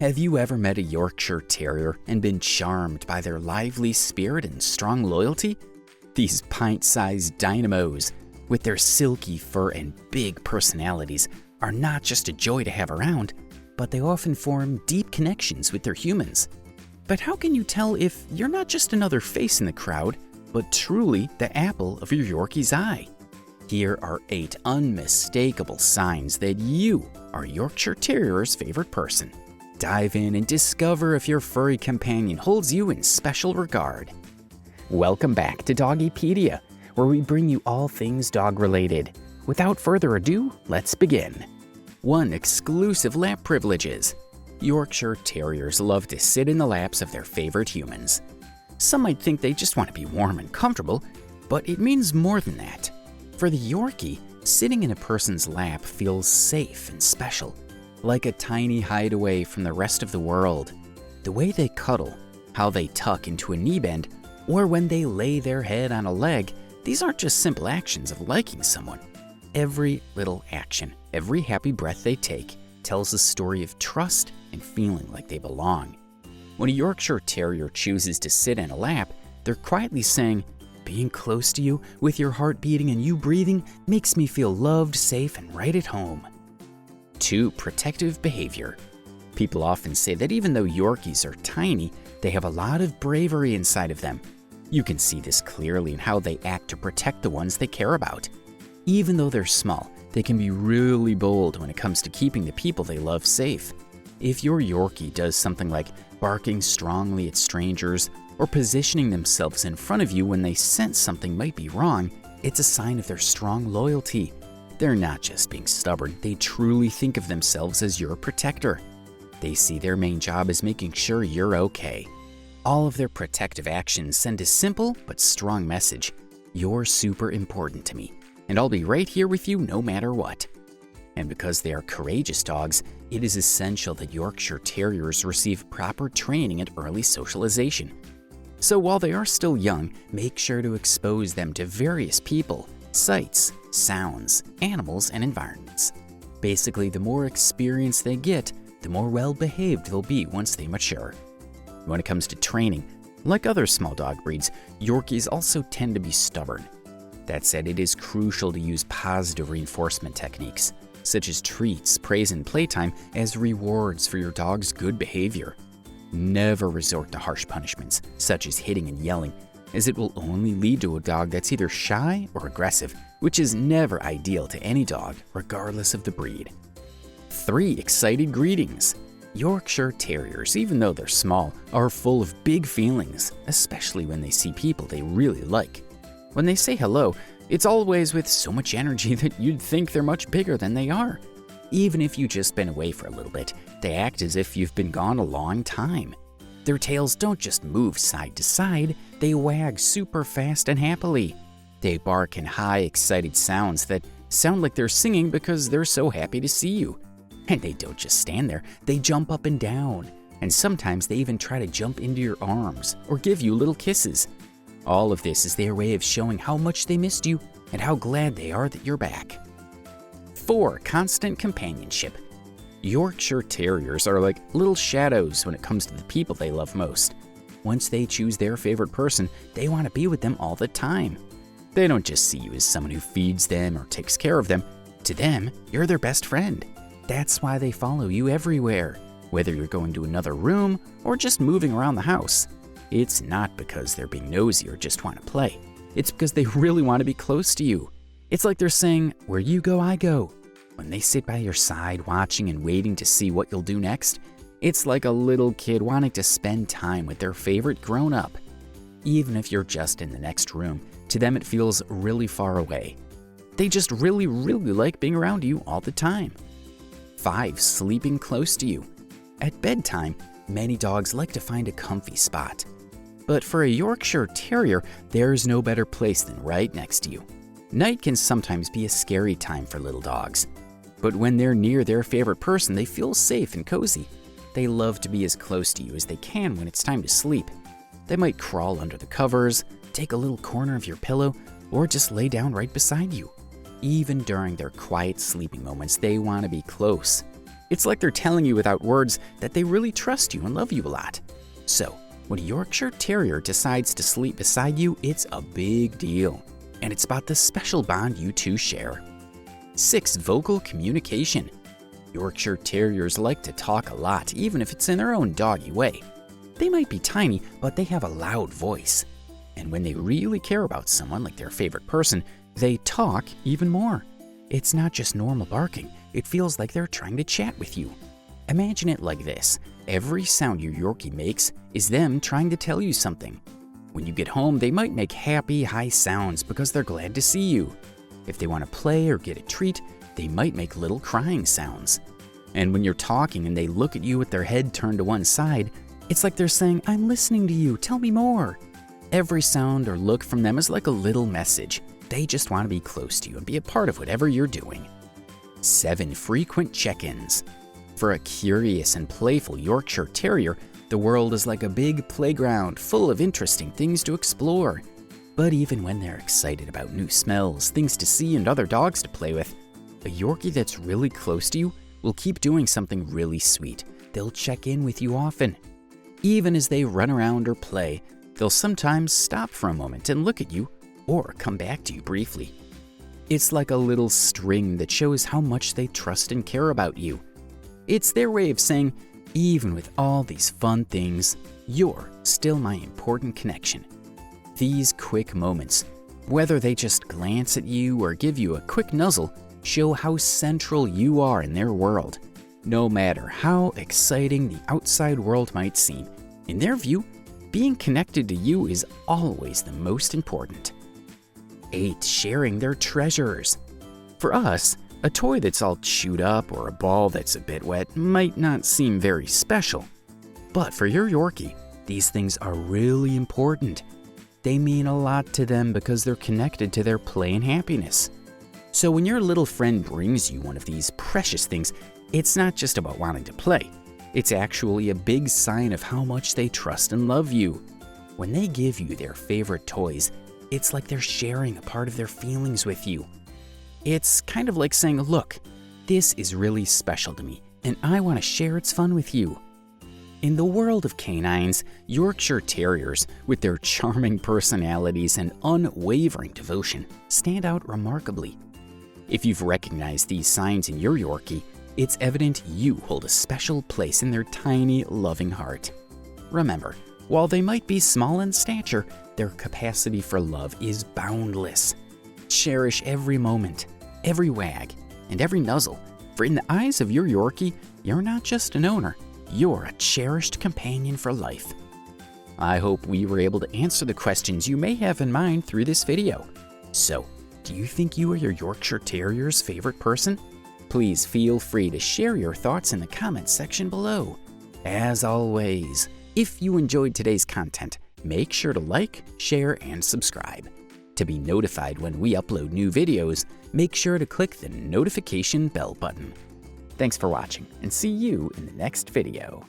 Have you ever met a Yorkshire Terrier and been charmed by their lively spirit and strong loyalty? These pint-sized dynamos, with their silky fur and big personalities, are not just a joy to have around, but they often form deep connections with their humans. But how can you tell if you're not just another face in the crowd, but truly the apple of your Yorkie's eye? Here are 8 unmistakable signs that you are Yorkshire Terrier's favorite person. Dive in and discover if your furry companion holds you in special regard. Welcome back to Doggy Pedia, where we bring you all things dog-related. Without further ado, let's begin. 1. Exclusive lap privileges. Yorkshire Terriers love to sit in the laps of their favorite humans. Some might think they just want to be warm and comfortable, but it means more than that. For the Yorkie, sitting in a person's lap feels safe and special, like a tiny hideaway from the rest of the world. The way they cuddle, how they tuck into a knee bend, or when they lay their head on a leg, these aren't just simple actions of liking someone. Every little action, every happy breath they take, tells a story of trust and feeling like they belong. When a Yorkshire Terrier chooses to sit in a lap, they're quietly saying, "Being close to you, with your heart beating and you breathing, makes me feel loved, safe, and right at home." 2. Protective behavior. People often say that even though Yorkies are tiny, they have a lot of bravery inside of them. You can see this clearly in how they act to protect the ones they care about. Even though they're small, they can be really bold when it comes to keeping the people they love safe. If your Yorkie does something like barking strongly at strangers or positioning themselves in front of you when they sense something might be wrong, it's a sign of their strong loyalty. They're not just being stubborn, they truly think of themselves as your protector. They see their main job as making sure you're okay. All of their protective actions send a simple but strong message. You're super important to me, and I'll be right here with you no matter what. And because they are courageous dogs, it is essential that Yorkshire Terriers receive proper training and early socialization. So while they are still young, make sure to expose them to various people, sights, sounds, animals, and environments. Basically, the more experience they get, the more well-behaved they'll be once they mature. When it comes to training, like other small dog breeds, Yorkies also tend to be stubborn. That said, it is crucial to use positive reinforcement techniques, such as treats, praise, and playtime as rewards for your dog's good behavior. Never resort to harsh punishments, such as hitting and yelling, as it will only lead to a dog that's either shy or aggressive, which is never ideal to any dog, regardless of the breed. 3. Excited greetings. Yorkshire Terriers, even though they're small, are full of big feelings, especially when they see people they really like. When they say hello, it's always with so much energy that you'd think they're much bigger than they are. Even if you've just been away for a little bit, they act as if you've been gone a long time. Their tails don't just move side to side, they wag super fast and happily. They bark in high, excited sounds that sound like they're singing because they're so happy to see you. And they don't just stand there, they jump up and down. And sometimes they even try to jump into your arms or give you little kisses. All of this is their way of showing how much they missed you and how glad they are that you're back. 4. Constant companionship. Yorkshire Terriers are like little shadows when it comes to the people they love most. Once they choose their favorite person, they want to be with them all the time. They don't just see you as someone who feeds them or takes care of them. To them, you're their best friend. That's why they follow you everywhere, whether you're going to another room or just moving around the house. It's not because they're being nosy or just want to play. It's because they really want to be close to you. It's like they're saying, "Where you go, I go." When they sit by your side watching and waiting to see what you'll do next, it's like a little kid wanting to spend time with their favorite grown-up. Even if you're just in the next room, to them it feels really far away. They just really like being around you all the time. 5. Sleeping close to you. At bedtime, many dogs like to find a comfy spot. But for a Yorkshire Terrier, there's no better place than right next to you. Night can sometimes be a scary time for little dogs. But when they're near their favorite person, they feel safe and cozy. They love to be as close to you as they can when it's time to sleep. They might crawl under the covers, take a little corner of your pillow, or just lay down right beside you. Even during their quiet sleeping moments, they want to be close. It's like they're telling you without words that they really trust you and love you a lot. So, when a Yorkshire Terrier decides to sleep beside you, it's a big deal. And it's about the special bond you two share. 6. Vocal communication. Yorkshire Terriers like to talk a lot, even if it's in their own doggy way. They might be tiny, but they have a loud voice. And when they really care about someone, like their favorite person, they talk even more. It's not just normal barking. It feels like they're trying to chat with you. Imagine it like this. Every sound your Yorkie makes is them trying to tell you something. When you get home, they might make happy, high sounds because they're glad to see you. If they want to play or get a treat, they might make little crying sounds. And when you're talking and they look at you with their head turned to one side, it's like they're saying, "I'm listening to you, tell me more." Every sound or look from them is like a little message. They just want to be close to you and be a part of whatever you're doing. 7. Frequent check-ins. For a curious and playful Yorkshire Terrier, the world is like a big playground full of interesting things to explore. But even when they're excited about new smells, things to see, and other dogs to play with, a Yorkie that's really close to you will keep doing something really sweet. They'll check in with you often. Even as they run around or play, they'll sometimes stop for a moment and look at you or come back to you briefly. It's like a little string that shows how much they trust and care about you. It's their way of saying, even with all these fun things, you're still my important connection. These quick moments, whether they just glance at you or give you a quick nuzzle, show how central you are in their world. No matter how exciting the outside world might seem, in their view, being connected to you is always the most important. 8. Sharing their treasures. For us, a toy that's all chewed up or a ball that's a bit wet might not seem very special. But for your Yorkie, these things are really important. They mean a lot to them because they're connected to their play and happiness. So when your little friend brings you one of these precious things, it's not just about wanting to play. It's actually a big sign of how much they trust and love you. When they give you their favorite toys, it's like they're sharing a part of their feelings with you. It's kind of like saying, "Look, this is really special to me, and I want to share its fun with you." In the world of canines, Yorkshire Terriers, with their charming personalities and unwavering devotion, stand out remarkably. If you've recognized these signs in your Yorkie, it's evident you hold a special place in their tiny, loving heart. Remember, while they might be small in stature, their capacity for love is boundless. Cherish every moment, every wag, and every nuzzle, for in the eyes of your Yorkie, you're not just an owner, you're a cherished companion for life. I hope we were able to answer the questions you may have in mind through this video. So, do you think you are your Yorkshire Terrier's favorite person? Please feel free to share your thoughts in the comments section below. As always, if you enjoyed today's content, make sure to like, share, and subscribe. To be notified when we upload new videos, make sure to click the notification bell button. Thanks for watching, and see you in the next video.